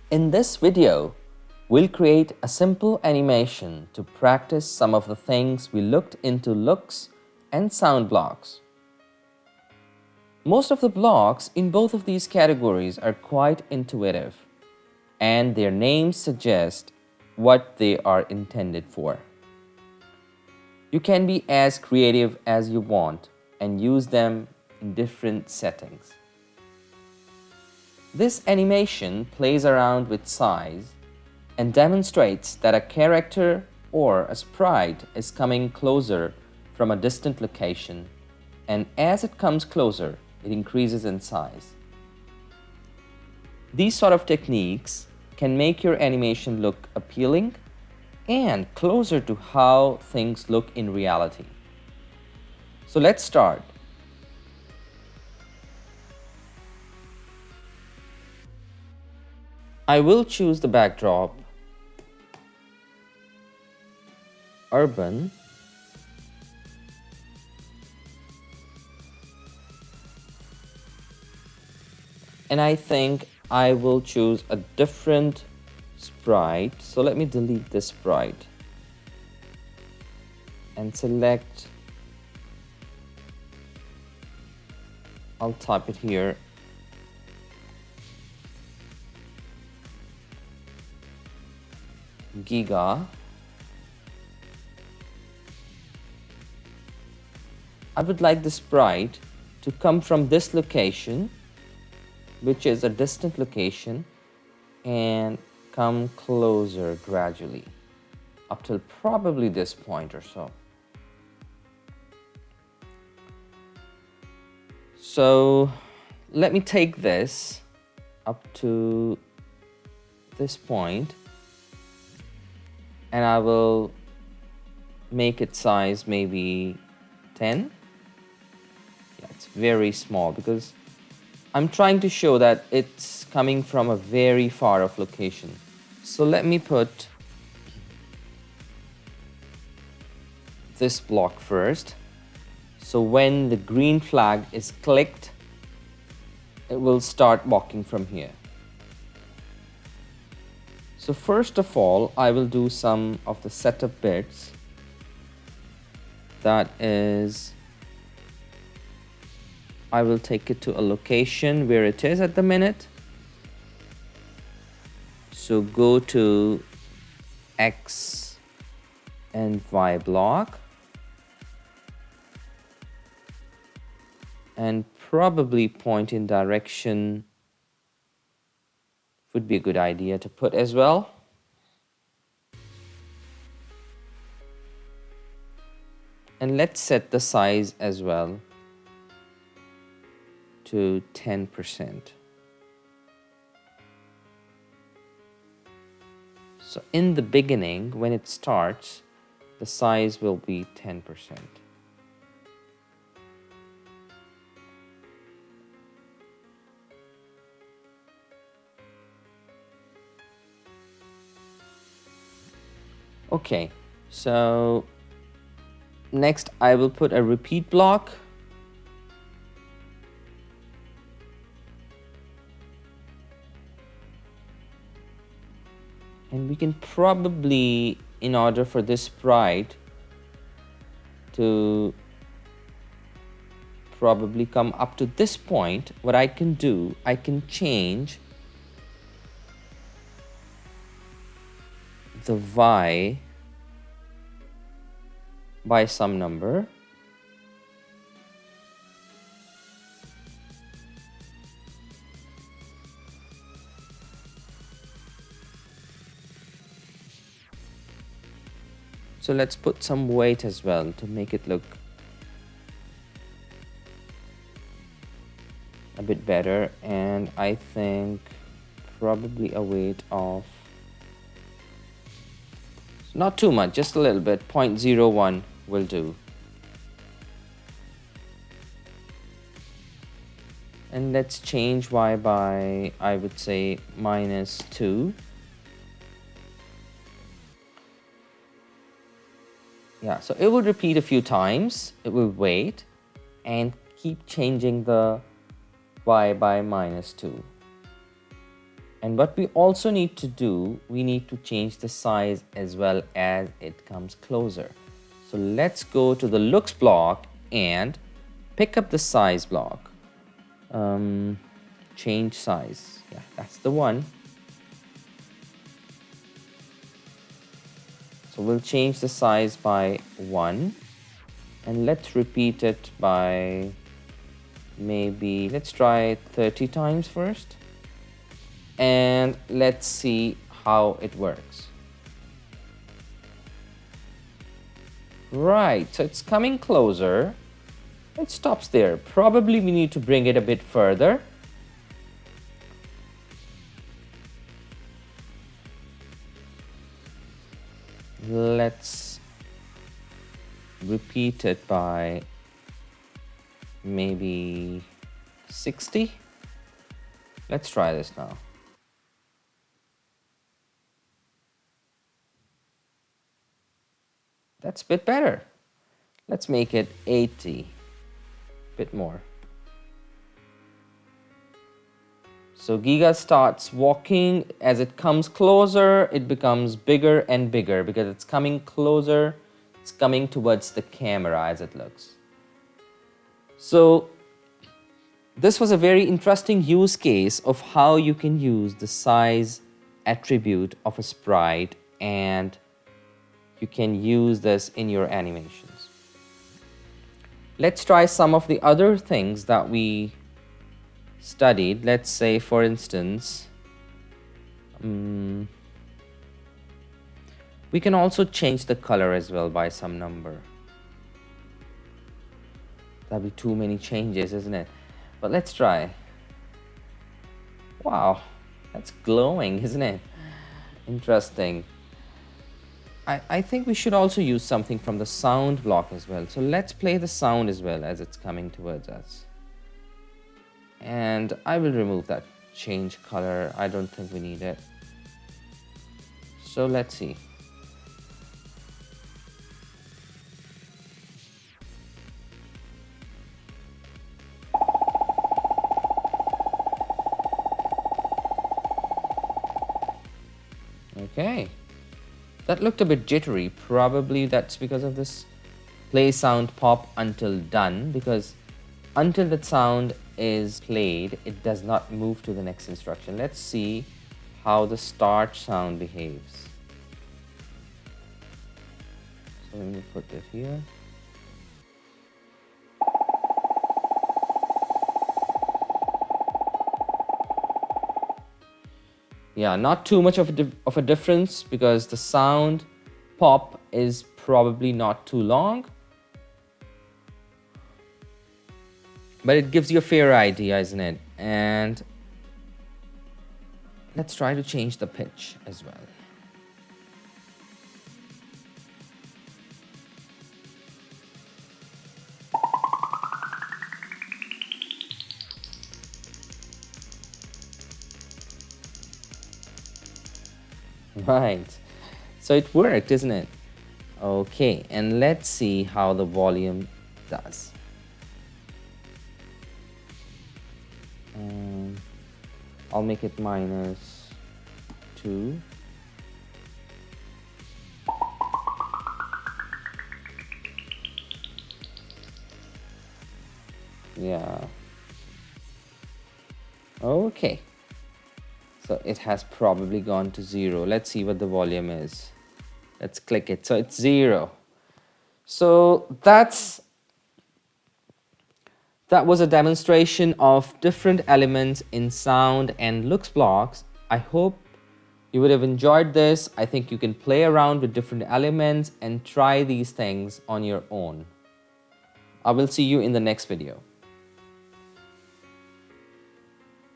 In this video, we'll create a simple animation to practice some of the things we looked into looks and sound blocks. Most of the blocks in both of these categories are quite intuitive, and their names suggest what they are intended for. You can be as creative as you want and use them in different settings. This animation plays around with size and demonstrates that a character or a sprite is coming closer from a distant location, and as it comes closer, it increases in size. These sort of techniques can make your animation look appealing and closer to how things look in reality. So let's start. I will choose the backdrop urban, and I think I will choose a different sprite. So let me delete this sprite and select, I'll type it here, Giga. I would like the sprite to come from this location, which is a distant location, and come closer gradually up till probably this point or so. So let me take this up to this point, and I will make its size maybe 10. Yeah, it's very small because I'm trying to show that it's coming from a very far off location. So let me put this block first. So when the green flag is clicked, it will start walking from here. So first of all, I will do some of the setup bits. That is, I will take it to a location where it is at the minute. So go to X and Y block, and probably point in direction would be a good idea to put as well. And let's set the size as well to 10%. So in the beginning, when it starts, the size will be 10%. Okay, so next I will put a repeat block. And we can probably, in order for this sprite to probably come up to this point, what I can do, I can change the Y by some number. So let's put some weight as well to make it look a bit better, and I think probably a weight of, not too much, just a little bit, 0.01 will do. And let's change Y by, I would say, -2. Yeah, so it will repeat a few times, it will wait, and keep changing the Y by -2. And what we also need to do, we need to change the size as well as it comes closer. So let's go to the looks block and pick up the size block. Change size. Yeah, that's the one. So we'll change the size by 1. And let's repeat it by maybe, let's try 30 times first. And let's see how it works. Right, so it's coming closer. It stops there. Probably we need to bring it a bit further. Let's repeat it by maybe 60. Let's try this now. That's a bit better. Let's make it 80. Bit more. So Giga starts walking. As it comes closer, it becomes bigger and bigger because it's coming closer. It's coming towards the camera as it looks. So this was a very interesting use case of how you can use the size attribute of a sprite, and you can use this in your animations. Let's try some of the other things that we studied. Let's say, for instance, we can also change the color as well by some number. That'd be too many changes, isn't it? But let's try. Wow, that's glowing, isn't it? Interesting. I think we should also use something from the sound block as well. So let's play the sound as well as it's coming towards us. And I will remove that change color. I don't think we need it. So let's see. Okay. That looked a bit jittery. Probably that's because of this play sound pop until done, because until that sound is played, it does not move to the next instruction. Let's see how the start sound behaves. So let me put it here. Yeah, not too much of a difference because the sound pop is probably not too long. But it gives you a fair idea, isn't it? And let's try to change the pitch as well. Right, so it worked, isn't it? Okay, and let's see how the volume does. I'll make it -2. Yeah. Okay. So it has probably gone to 0. Let's see what the volume is. Let's click it. So it's 0. So that was a demonstration of different elements in sound and looks blocks. I hope you would have enjoyed this. I think you can play around with different elements and try these things on your own. I will see you in the next video.